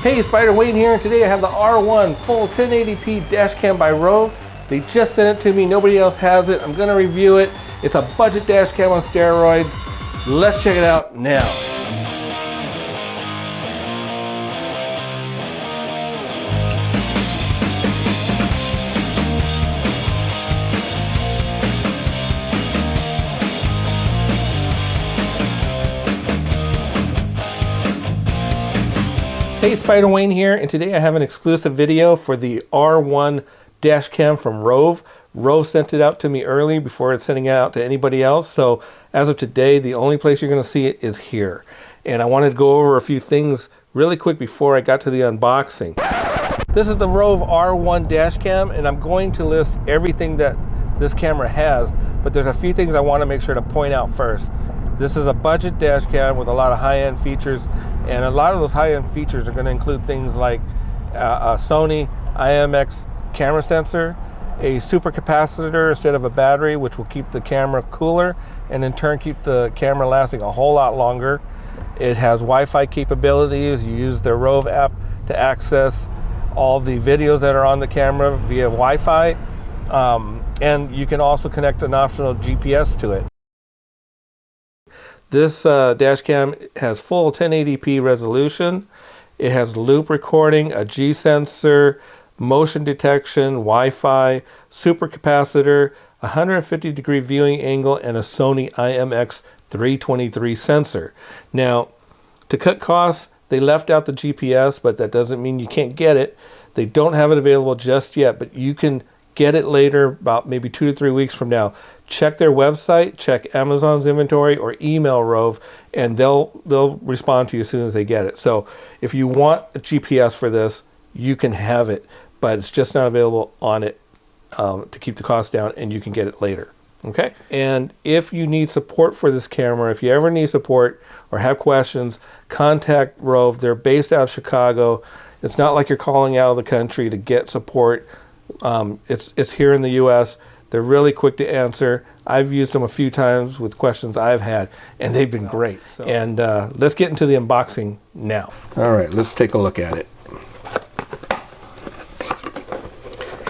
Hey, SpiderWayne here, and today I have the R1 full 1080p dash cam by Rove. They just sent it to me, nobody else has it. I'm gonna review it. It's a budget dash cam on steroids. Let's check it out now. Hey, SpiderWayne here, and today I have an exclusive video for the R1 dash cam from Rove. Rove sent it out to me early before it's sending it out to anybody else. So as of today, the only place you're going to see it is here. And I wanted to go over a few things really quick before I got to the unboxing. This is the Rove R1 dash cam, and I'm going to list everything that this camera has, but there's a few things I want to make sure to point out first. This is a budget dash cam with a lot of high-end features, and a lot of those high-end features are going to include things like a Sony IMX camera sensor, a super capacitor instead of a battery, which will keep the camera cooler and in turn keep the camera lasting a whole lot longer. It has Wi-Fi capabilities. You use the Rove app to access all the videos that are on the camera via Wi-Fi, and you can also connect an optional GPS to it. This dash cam has full 1080p resolution. It has loop recording, a G sensor, motion detection, Wi-Fi, super capacitor, 150-degree viewing angle, and a Sony IMX 323 sensor. Now, to cut costs, they left out the GPS, but that doesn't mean you can't get it. They don't have it available just yet, but you can get it later, about maybe 2 to 3 weeks from now. Check their website, check Amazon's inventory, or email Rove, and they'll respond to you as soon as they get it. So if you want a GPS for this, you can have it, but it's just not available on it to keep the cost down, and you can get it later. Okay? And if you need support for this camera, if you ever need support or have questions, contact Rove. They're based out of Chicago. It's not like you're calling out of the country to get support. It's here in the US. They're really quick to answer. I've used them a few times with questions I've had, and they've been great. So, and let's get into the unboxing now. All right, let's take a look at it.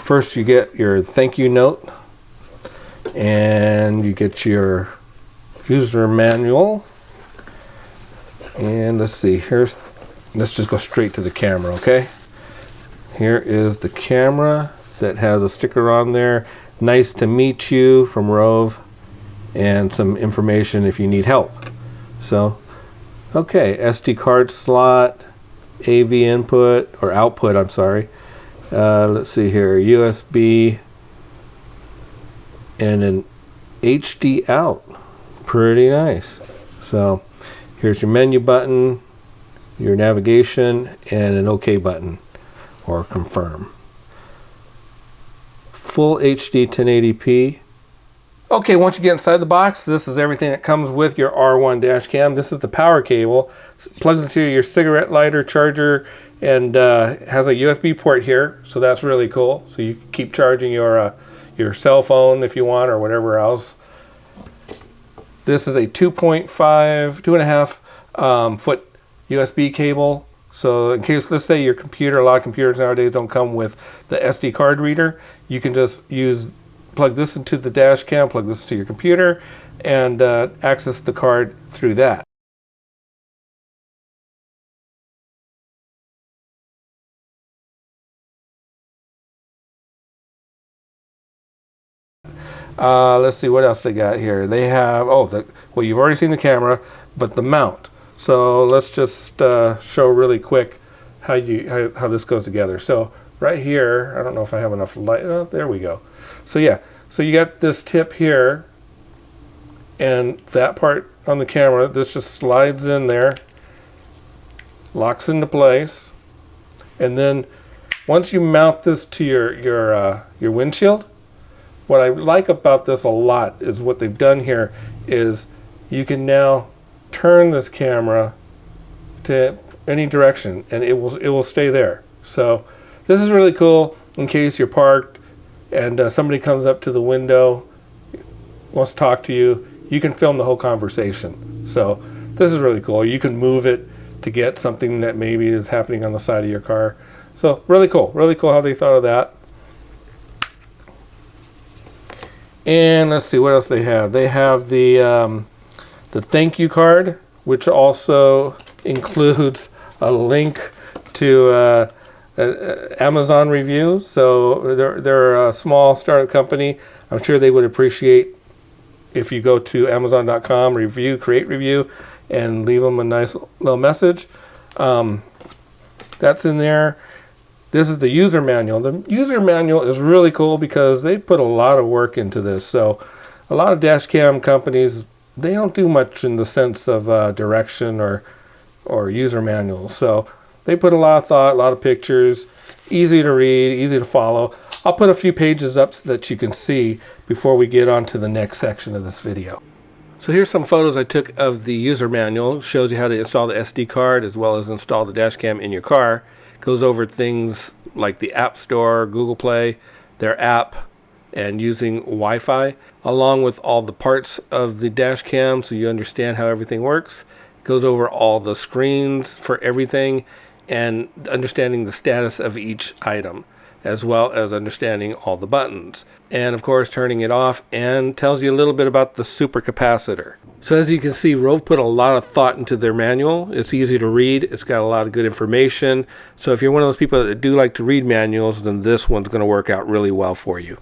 First, you get your thank you note, and you get your user manual. And let's see, let's just go straight to the camera, okay? Here is the camera that has a sticker on there. Nice to meet you from Rove, and some information if you need help. So, okay, SD card slot, AV input, or output, I'm sorry. Let's see here, USB, and an HD out. Pretty nice. So, here's your menu button, your navigation, and an OK button, or confirm. Full HD 1080p. Okay, once you get inside the box, this is everything that comes with your R1 dash cam. This is the power cable. It plugs into your cigarette lighter charger, and has a USB port here, so that's really cool. So you can keep charging your cell phone if you want, or whatever else. This is a 2.5 foot USB cable. So in case, let's say your computer, a lot of computers nowadays don't come with the SD card reader, you can just plug this into the dash cam, plug this to your computer, and access the card through that. Let's see what else they got here. They have, well, you've already seen the camera, but the mount. So let's just show really quick how this goes together. So right here, I don't know if I have enough light. Oh, there we go. So yeah, so you got this tip here, and that part on the camera, this just slides in there, locks into place, and then once you mount this to your windshield, what I like about this a lot is what they've done here is you can now turn this camera to any direction, and it will stay there. So this is really cool in case you're parked and somebody comes up to the window, wants to talk to you. You can film the whole conversation. So this is really cool. You can move it to get something that maybe is happening on the side of your car. So really cool how they thought of that. And let's see what else they have. They have the thank you card, which also includes a link to Amazon review. So they're a small startup company. I'm sure they would appreciate if you go to Amazon.com, create review, and leave them a nice little message. That's in there. This is the user manual. The user manual is really cool because they put a lot of work into this. So a lot of dash cam companies, they don't do much in the sense of direction or user manuals. So they put a lot of thought, a lot of pictures, easy to read, easy to follow. I'll put a few pages up so that you can see before we get on to the next section of this video. So here's some photos I took of the user manual. It shows you how to install the SD card as well as install the dash cam in your car. It goes over things like the App Store, Google Play, their app, and using Wi-Fi, along with all the parts of the dash cam so you understand how everything works. It goes over all the screens for everything and understanding the status of each item, as well as understanding all the buttons. And of course, turning it off, and tells you a little bit about the super capacitor. So as you can see, Rove put a lot of thought into their manual. It's easy to read. It's got a lot of good information. So if you're one of those people that do like to read manuals, then this one's going to work out really well for you.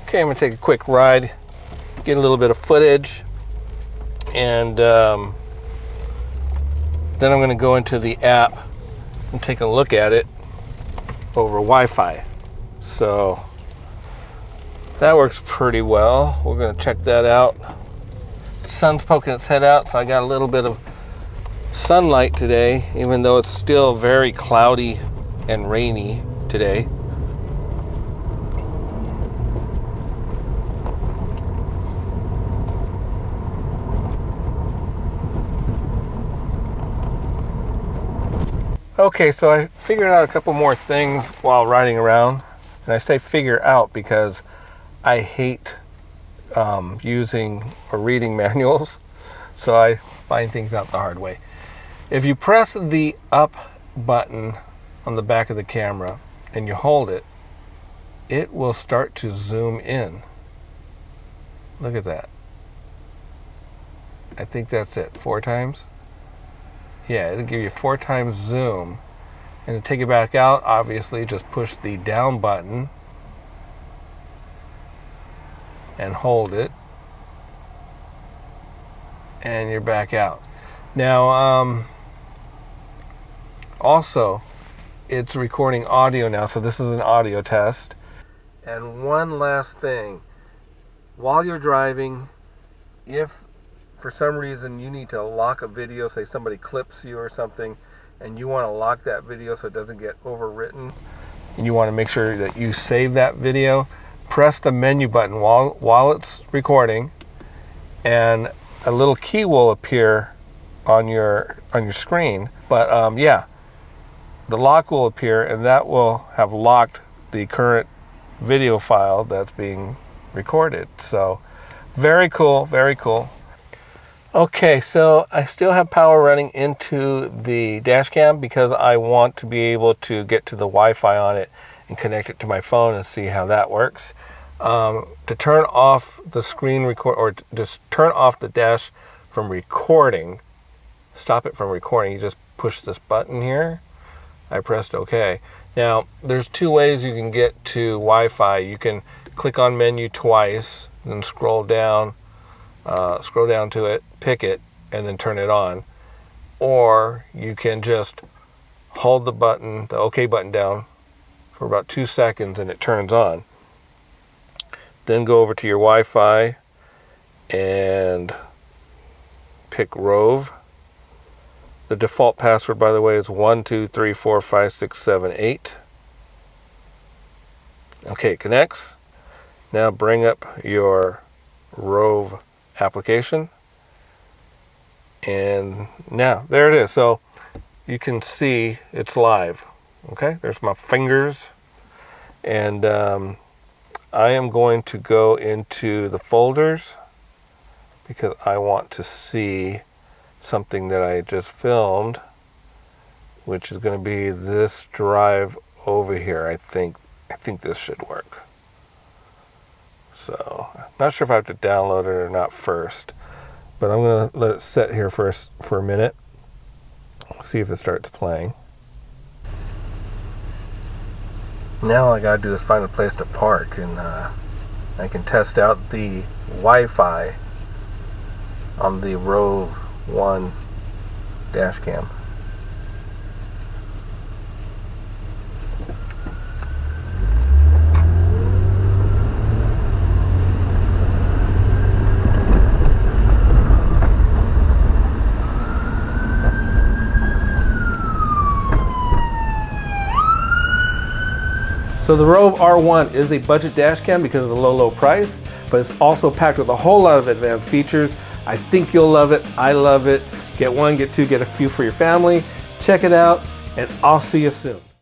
Okay, I'm going to take a quick ride, get a little bit of footage, and then I'm going to go into the app and take a look at it over Wi-Fi. So that works pretty well. We're going to check that out. The sun's poking its head out, so I got a little bit of sunlight today, even though it's still very cloudy and rainy today. Okay, so I figured out a couple more things while riding around. And I say figure out because I hate using or reading manuals. So I find things out the hard way. If you press the up button on the back of the camera and you hold it, it will start to zoom in. Look at that. I think that's it. 4 times. Yeah, it'll give you 4 times zoom. And to take it back out, obviously just push the down button and hold it, and you're back out. Now also it's recording audio now, so this is an audio test. And one last thing, while you're driving, if for some reason you need to lock a video, say somebody clips you or something, and you want to lock that video so it doesn't get overwritten, and you want to make sure that you save that video, press the menu button while it's recording, and a little key will appear on your screen. But yeah, the lock will appear, and that will have locked the current video file that's being recorded. So very cool, very cool. Okay, so I still have power running into the dash cam because I want to be able to get to the Wi-Fi on it and connect it to my phone and see how that works. To turn off the screen record, or just turn off the dash from recording, stop it from recording, you just push this button here. I pressed OK. Now, there's 2 ways you can get to Wi-Fi. You can click on menu twice, then scroll down to it, pick it, and then turn it on. Or you can just hold the button, the OK button down for about 2 seconds and it turns on. Then go over to your Wi-Fi and pick Rove. The default password, by the way, is 1234567 Okay, it connects. Now bring up your Rove application, and now there it is. So you can see it's live. Okay, there's my fingers, and I am going to go into the folders because I want to see something that I just filmed, which is going to be this drive over here. I think this should work. So, not sure if I have to download it or not first, but I'm going to let it set here first for a minute. See if it starts playing. Now all I gotta do is find a place to park, and I can test out the Wi-Fi on the Rove 1 dash cam. So the Rove R1 is a budget dash cam because of the low price, but it's also packed with a whole lot of advanced features. I think you'll love it. I love it. Get one, get two, get a few for your family. Check it out, and I'll see you soon.